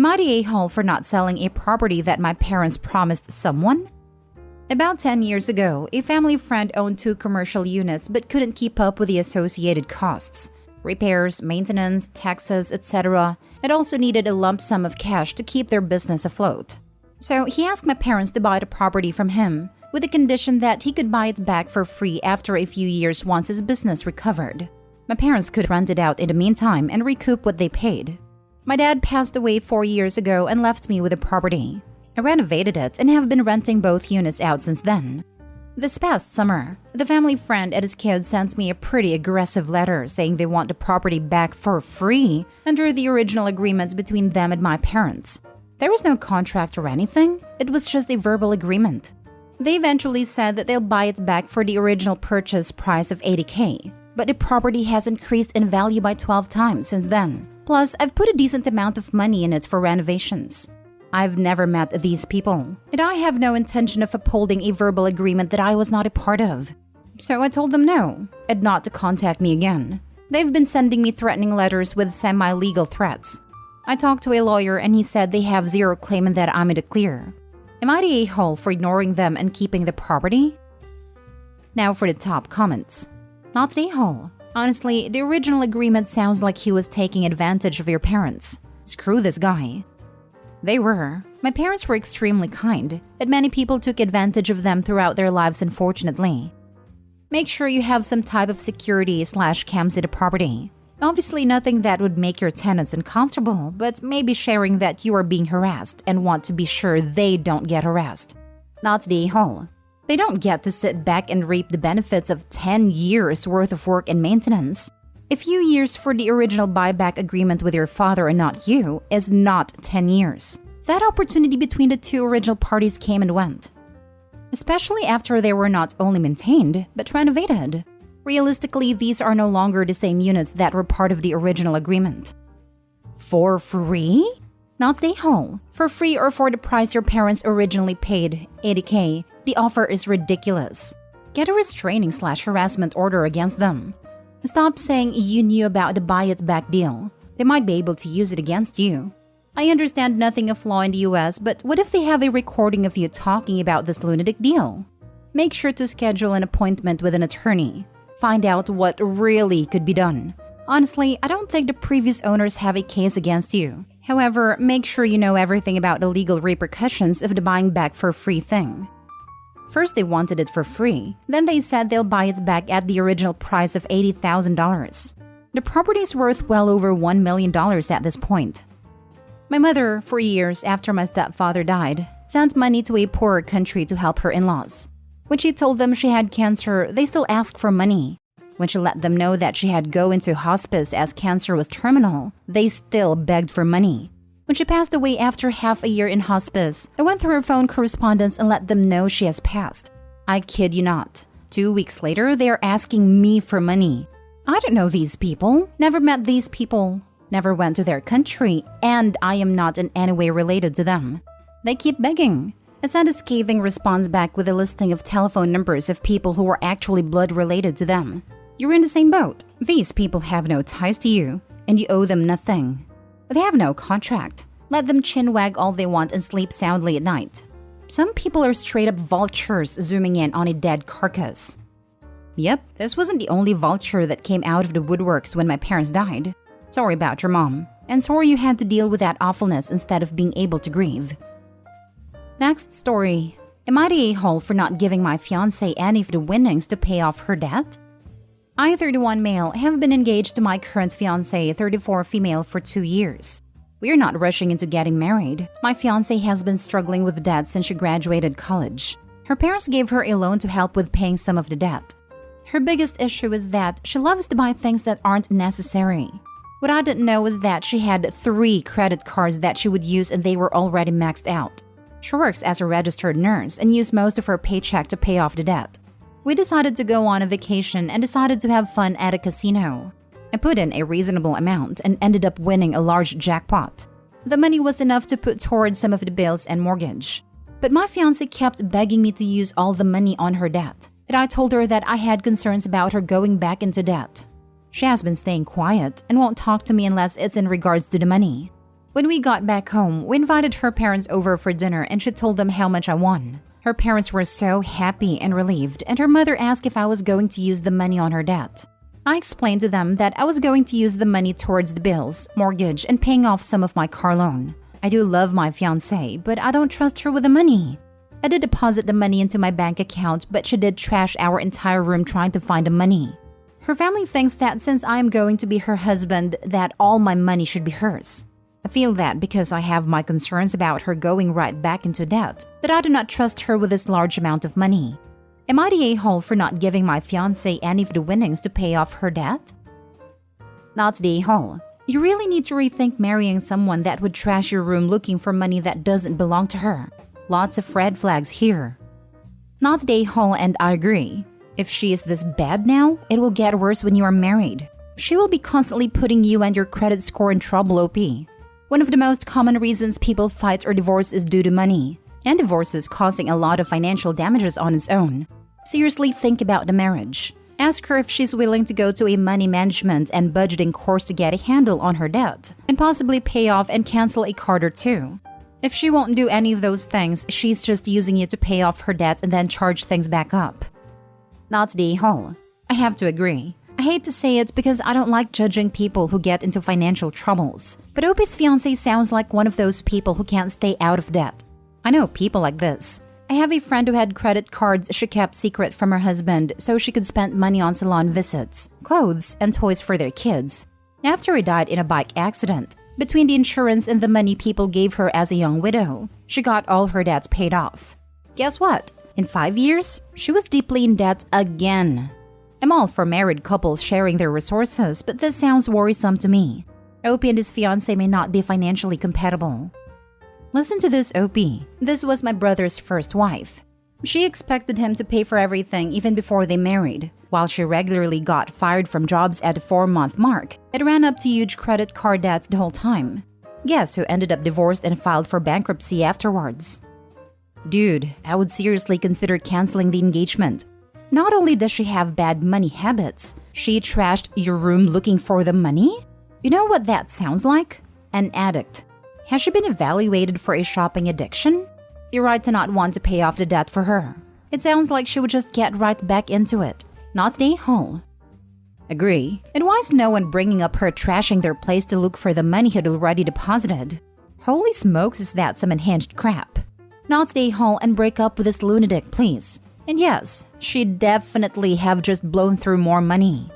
Am I the a-hole for not selling a property that my parents promised someone? About 10 years ago, a family friend owned 2 commercial units but couldn't keep up with the associated costs. Repairs, maintenance, taxes, etc. It also needed a lump sum of cash to keep their business afloat. So he asked my parents to buy the property from him, with the condition that he could buy it back for free after a few years once his business recovered. My parents could rent it out in the meantime and recoup what they paid. My dad passed away 4 years ago and left me with the property. I renovated it and have been renting both units out since then. This past summer, the family friend and his kids sent me a pretty aggressive letter saying they want the property back for free under the original agreements between them and my parents. There was no contract or anything, it was just a verbal agreement. They eventually said that they'll buy it back for the original purchase price of $80,000, but the property has increased in value by 12 times since then. Plus, I've put a decent amount of money in it for renovations. I've never met these people, and I have no intention of upholding a verbal agreement that I was not a part of. So I told them no, and not to contact me again. They've been sending me threatening letters with semi-legal threats. I talked to a lawyer and he said they have zero claim and that I'm in the clear. Am I the a-hole for ignoring them and keeping the property? Now for the top comments. Not the a-hole. Honestly, the original agreement sounds like he was taking advantage of your parents. Screw this guy. They were. My parents were extremely kind, but many people took advantage of them throughout their lives, unfortunately. Make sure you have some type of security/cams in the property. Obviously nothing that would make your tenants uncomfortable, but maybe sharing that you are being harassed and want to be sure they don't get harassed. Not the a-hole. They don't get to sit back and reap the benefits of 10 years worth of work and maintenance. A few years for the original buyback agreement with your father and not you is not 10 years. That opportunity between the 2 original parties came and went. Especially after they were not only maintained, but renovated. Realistically, these are no longer the same units that were part of the original agreement. For free? Not the a-hole. For free or for the price your parents originally paid, $80,000, the offer is ridiculous. Get a restraining/harassment order against them. Stop saying you knew about the buy-it-back deal. They might be able to use it against you. I understand nothing of law in the US, but what if they have a recording of you talking about this lunatic deal? Make sure to schedule an appointment with an attorney. Find out what really could be done. Honestly, I don't think the previous owners have a case against you. However, make sure you know everything about the legal repercussions of the buying back for free thing. First they wanted it for free, then they said they'll buy it back at the original price of $80,000. The property is worth well over $1 million at this point. My mother, for years after my stepfather died, sent money to a poorer country to help her in-laws. When she told them she had cancer, they still asked for money. When she let them know that she had to go into hospice as cancer was terminal, they still begged for money. When she passed away after half a year in hospice, I went through her phone correspondence and let them know she has passed. I kid you not. 2 weeks later, they are asking me for money. I don't know these people, never met these people, never went to their country, and I am not in any way related to them. They keep begging. I sent a scathing response back with a listing of telephone numbers of people who were actually blood related to them. You're in the same boat. These people have no ties to you, and you owe them nothing. They have no contract. Let them chin-wag all they want and sleep soundly at night. Some people are straight-up vultures zooming in on a dead carcass. Yep, this wasn't the only vulture that came out of the woodworks when my parents died. Sorry about your mom, and sorry you had to deal with that awfulness instead of being able to grieve. Next story. Am I the a-hole for not giving my fiancé any of the winnings to pay off her debt? I, 31 male, have been engaged to my current fiancé, 34 female, for 2 years. We are not rushing into getting married. My fiancé has been struggling with debt since she graduated college. Her parents gave her a loan to help with paying some of the debt. Her biggest issue is that she loves to buy things that aren't necessary. What I didn't know was that she had 3 credit cards that she would use and they were already maxed out. She works as a registered nurse and used most of her paycheck to pay off the debt. We decided to go on a vacation and decided to have fun at a casino. I put in a reasonable amount and ended up winning a large jackpot. The money was enough to put towards some of the bills and mortgage. But my fiancé kept begging me to use all the money on her debt, and I told her that I had concerns about her going back into debt. She has been staying quiet and won't talk to me unless it's in regards to the money. When we got back home, we invited her parents over for dinner and she told them how much I won. Her parents were so happy and relieved, and her mother asked if I was going to use the money on her debt. I explained to them that I was going to use the money towards the bills, mortgage, and paying off some of my car loan. I do love my fiancé, but I don't trust her with the money. I did deposit the money into my bank account, but she did trash our entire room trying to find the money. Her family thinks that since I am going to be her husband, that all my money should be hers. I feel that because I have my concerns about her going right back into debt, that I do not trust her with this large amount of money. Am I the a-hole for not giving my fiancé any of the winnings to pay off her debt? Not the a-hole. You really need to rethink marrying someone that would trash your room looking for money that doesn't belong to her. Lots of red flags here. Not the a-hole, and I agree. If she is this bad now, it will get worse when you are married. She will be constantly putting you and your credit score in trouble, OP. One of the most common reasons people fight or divorce is due to money, and divorce is causing a lot of financial damages on its own. Seriously think about the marriage. Ask her if she's willing to go to a money management and budgeting course to get a handle on her debt, and possibly pay off and cancel a card or two. If she won't do any of those things, she's just using you to pay off her debt and then charge things back up. Not the whole. I have to agree. I hate to say it because I don't like judging people who get into financial troubles. But Opie's fiancé sounds like one of those people who can't stay out of debt. I know people like this. I have a friend who had credit cards she kept secret from her husband so she could spend money on salon visits, clothes, and toys for their kids. After he died in a bike accident, between the insurance and the money people gave her as a young widow, she got all her debts paid off. Guess what? In 5 years, she was deeply in debt again. I'm all for married couples sharing their resources, but this sounds worrisome to me. Opie and his fiancé may not be financially compatible. Listen to this, Opie. This was my brother's first wife. She expected him to pay for everything even before they married. While she regularly got fired from jobs at the 4-month mark, it ran up to huge credit card debts the whole time. Guess who ended up divorced and filed for bankruptcy afterwards? Dude, I would seriously consider canceling the engagement. Not only does she have bad money habits, she trashed your room looking for the money? You know what that sounds like? An addict. Has she been evaluated for a shopping addiction? You're right to not want to pay off the debt for her. It sounds like she would just get right back into it. Not the whole. Agree. And why is no one bringing up her trashing their place to look for the money he'd already deposited? Holy smokes, is that some unhinged crap? Not stay whole and break up with this lunatic, please. And yes, she'd definitely have just blown through more money.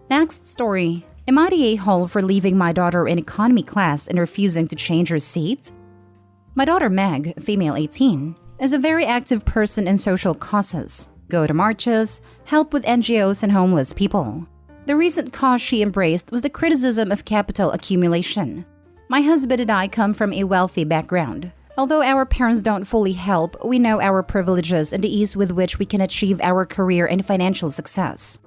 Next story. Am I the a-hole for leaving my daughter in economy class and refusing to change her seat? My daughter Meg, female 18, is a very active person in social causes. Go to marches, help with NGOs and homeless people. The recent cause she embraced was the criticism of capital accumulation. My husband and I come from a wealthy background. Although our parents don't fully help, we know our privileges and the ease with which we can achieve our career and financial success.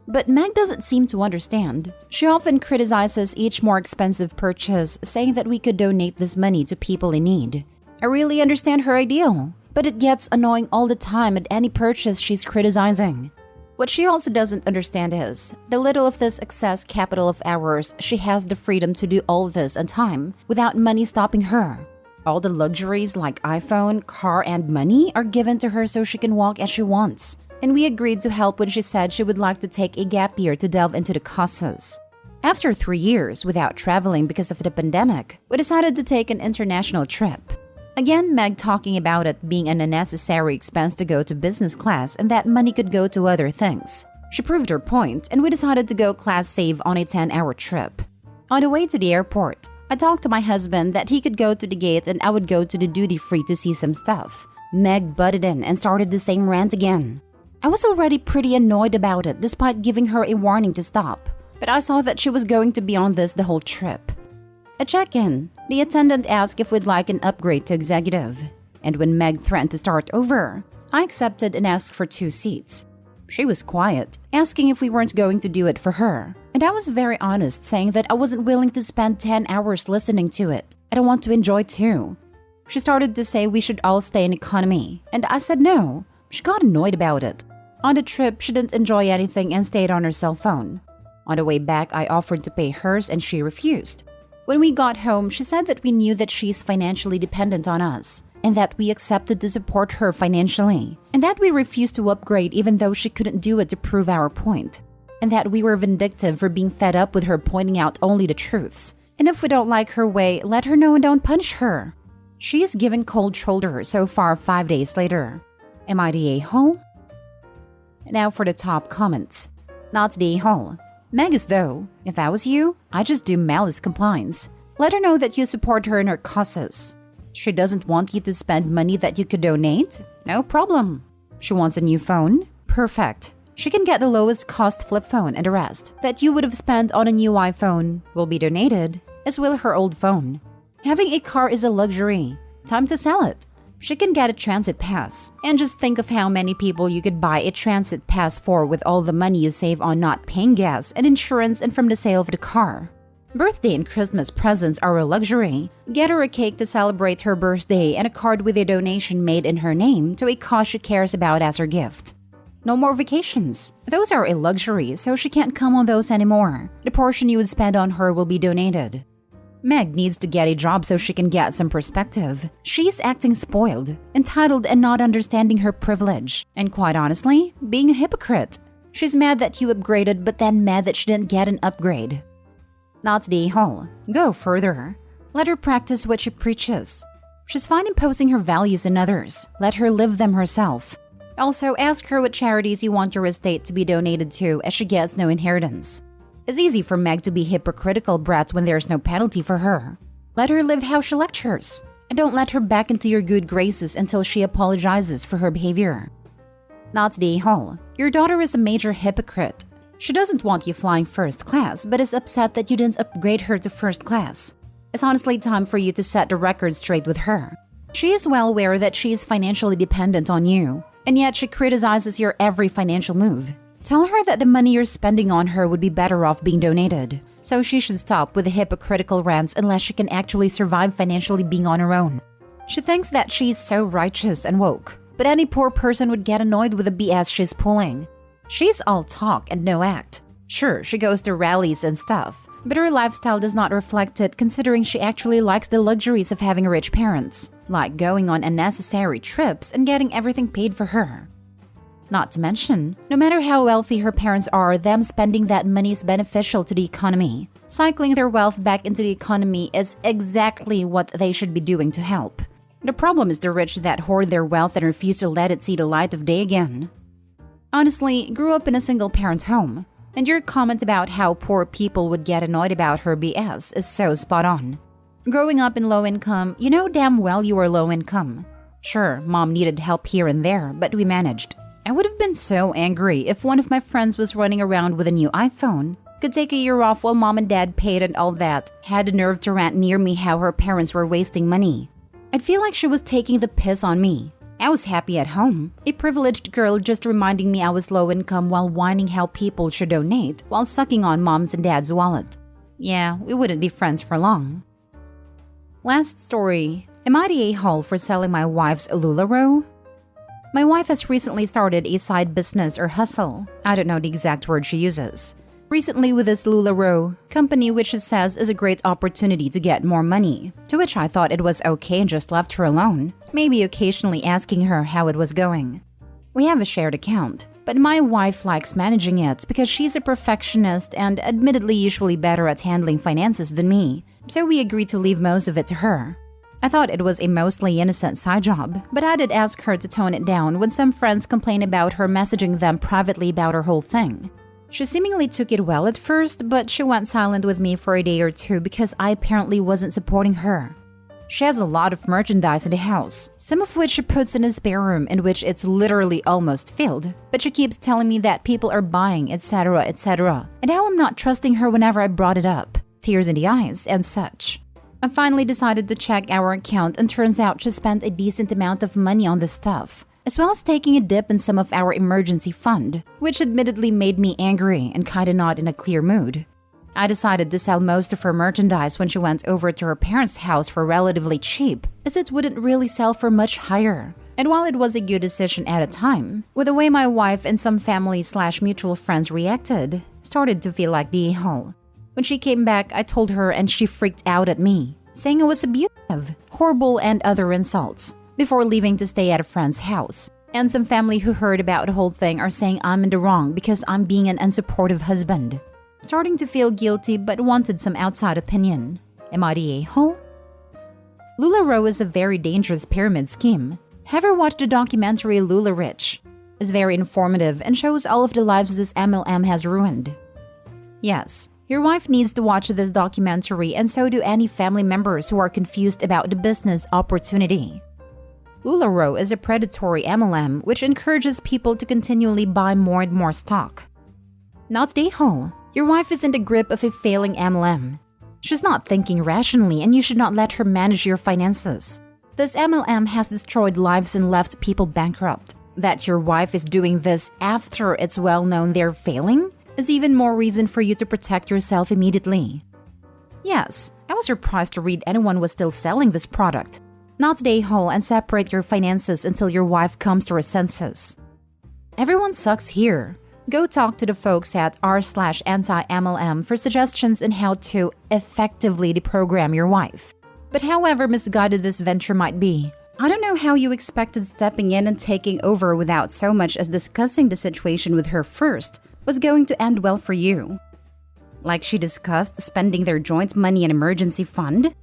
But Meg doesn't seem to understand. She often criticizes each more expensive purchase, saying that we could donate this money to people in need. I really understand her ideal, but it gets annoying all the time at any purchase she's criticizing. What she also doesn't understand is, the little of this excess capital of ours, she has the freedom to do all this in time without money stopping her. All the luxuries like iPhone, car, and money are given to her so she can walk as she wants. And we agreed to help when she said she would like to take a gap year to delve into the causes. After 3 years without traveling because of the pandemic, we decided to take an international trip. Again, Meg talking about it being an unnecessary expense to go to business class and that money could go to other things. She proved her point, and we decided to go class save on a 10-hour trip. On the way to the airport, I talked to my husband that he could go to the gate and I would go to the duty-free to see some stuff. Meg butted in and started the same rant again. I was already pretty annoyed about it despite giving her a warning to stop, but I saw that she was going to be on this the whole trip. At check-in, the attendant asked if we'd like an upgrade to executive, and when Meg threatened to start over, I accepted and asked for 2 seats. She was quiet, asking if we weren't going to do it for her, and I was very honest, saying that I wasn't willing to spend 10 hours listening to it. I don't want to enjoy too. She started to say we should all stay in economy, and I said no. She got annoyed about it. On the trip, she didn't enjoy anything and stayed on her cell phone. On the way back, I offered to pay hers and she refused. When we got home, she said that we knew that she's financially dependent on us, and that we accepted to support her financially, and that we refused to upgrade even though she couldn't do it to prove our point, and that we were vindictive for being fed up with her pointing out only the truths. And if we don't like her way, let her know and don't punish her. She is given cold shoulder so far 5 days later. Am I the a-hole? Now for the top comments. Not the a-hole. Meg is though. If I was you, I'd just do malice compliance. Let her know that you support her in her causes. She doesn't want you to spend money that you could donate? No problem. She wants a new phone? Perfect. She can get the lowest cost flip phone, and the rest that you would have spent on a new iPhone will be donated, as will her old phone. Having a car is a luxury. Time to sell it. She can get a transit pass. And just think of how many people you could buy a transit pass for with all the money you save on not paying gas and insurance and from the sale of the car. Birthday and Christmas presents are a luxury. Get her a cake to celebrate her birthday and a card with a donation made in her name to a cause she cares about as her gift. No more vacations. Those are a luxury, so she can't come on those anymore. The portion you would spend on her will be donated. Meg needs to get a job so she can get some perspective. She's acting spoiled, entitled, and not understanding her privilege. And quite honestly, being a hypocrite. She's mad that you upgraded, but then mad that she didn't get an upgrade. Not the a-hole. Go further. Let her practice what she preaches. She's fine imposing her values on others. Let her live them herself. Also, ask her what charities you want your estate to be donated to, as she gets no inheritance. It's easy for Meg to be hypocritical brat when there's no penalty for her. Let her live how she lectures, and don't let her back into your good graces until she apologizes for her behavior. Not the a-hole. Your daughter is a major hypocrite. She doesn't want you flying first class, but is upset that you didn't upgrade her to first class. It's honestly time for you to set the record straight with her. She is well aware that she is financially dependent on you, and yet she criticizes your every financial move. Tell her that the money you're spending on her would be better off being donated, so she should stop with the hypocritical rants unless she can actually survive financially being on her own. She thinks that she's so righteous and woke, but any poor person would get annoyed with the BS she's pulling. She's all talk and no act. Sure, she goes to rallies and stuff, but her lifestyle does not reflect it considering she actually likes the luxuries of having rich parents, like going on unnecessary trips and getting everything paid for her. Not to mention, no matter how wealthy her parents are, them spending that money is beneficial to the economy. Cycling their wealth back into the economy is exactly what they should be doing to help. The problem is the rich that hoard their wealth and refuse to let it see the light of day again. Honestly, grew up in a single-parent home, and your comment about how poor people would get annoyed about her BS is so spot on. Growing up in low income, you know damn well you were low income. Sure, mom needed help here and there, but we managed. I would have been so angry if one of my friends was running around with a new iPhone, could take a year off while mom and dad paid and all that, had the nerve to rant near me how her parents were wasting money. I'd feel like she was taking the piss on me. I was happy at home, a privileged girl just reminding me I was low income while whining how people should donate while sucking on mom's and dad's wallet. Yeah, we wouldn't be friends for long. Last story. Am I the a-hole for selling my wife's Lularoe? My wife has recently started a side business or hustle. I don't know the exact word she uses. Recently with this Lularoe company, which it says is a great opportunity to get more money, to which I thought it was okay and just left her alone, maybe occasionally asking her how it was going. We have a shared account, but my wife likes managing it because she's a perfectionist and admittedly usually better at handling finances than me, so we agreed to leave most of it to her. I thought it was a mostly innocent side job, but I did ask her to tone it down when some friends complained about her messaging them privately about her whole thing. She seemingly took it well at first, but she went silent with me for a day or two because I apparently wasn't supporting her. She has a lot of merchandise in the house, some of which she puts in a spare room in which it's literally almost filled, but she keeps telling me that people are buying, etc., etc., and how I'm not trusting her whenever I brought it up, tears in the eyes and such. I finally decided to check our account and turns out she spent a decent amount of money on this stuff, as well as taking a dip in some of our emergency fund, which admittedly made me angry and kinda not in a clear mood. I decided to sell most of her merchandise when she went over to her parents' house for relatively cheap, as it wouldn't really sell for much higher. And while it was a good decision at a time, with the way my wife and some family/mutual friends reacted, started to feel like the a-hole. When she came back, I told her and she freaked out at me, saying I was abusive, horrible, and other insults, before leaving to stay at a friend's house. And some family who heard about the whole thing are saying I'm in the wrong because I'm being an unsupportive husband. Starting to feel guilty but wanted some outside opinion. Am I the a-hole? Lularoe is a very dangerous pyramid scheme. Have you watched the documentary Lularoe? It's very informative and shows all of the lives this MLM has ruined. Yes, your wife needs to watch this documentary, and so do any family members who are confused about the business opportunity. Lularoe is a predatory MLM which encourages people to continually buy more and more stock. Not the a-hole. Your wife is in the grip of a failing MLM. She's not thinking rationally, and you should not let her manage your finances. This MLM has destroyed lives and left people bankrupt. That your wife is doing this after it's well known they're failing is even more reason for you to protect yourself immediately. Yes, I was surprised to read anyone was still selling this product. Not the a-hole and separate your finances until your wife comes to her senses. Everyone sucks here. Go talk to the folks at r/anti-MLM for suggestions on how to effectively deprogram your wife. But however misguided this venture might be, I don't know how you expected stepping in and taking over without so much as discussing the situation with her first was going to end well for you. Like she discussed spending their joint money in emergency fund,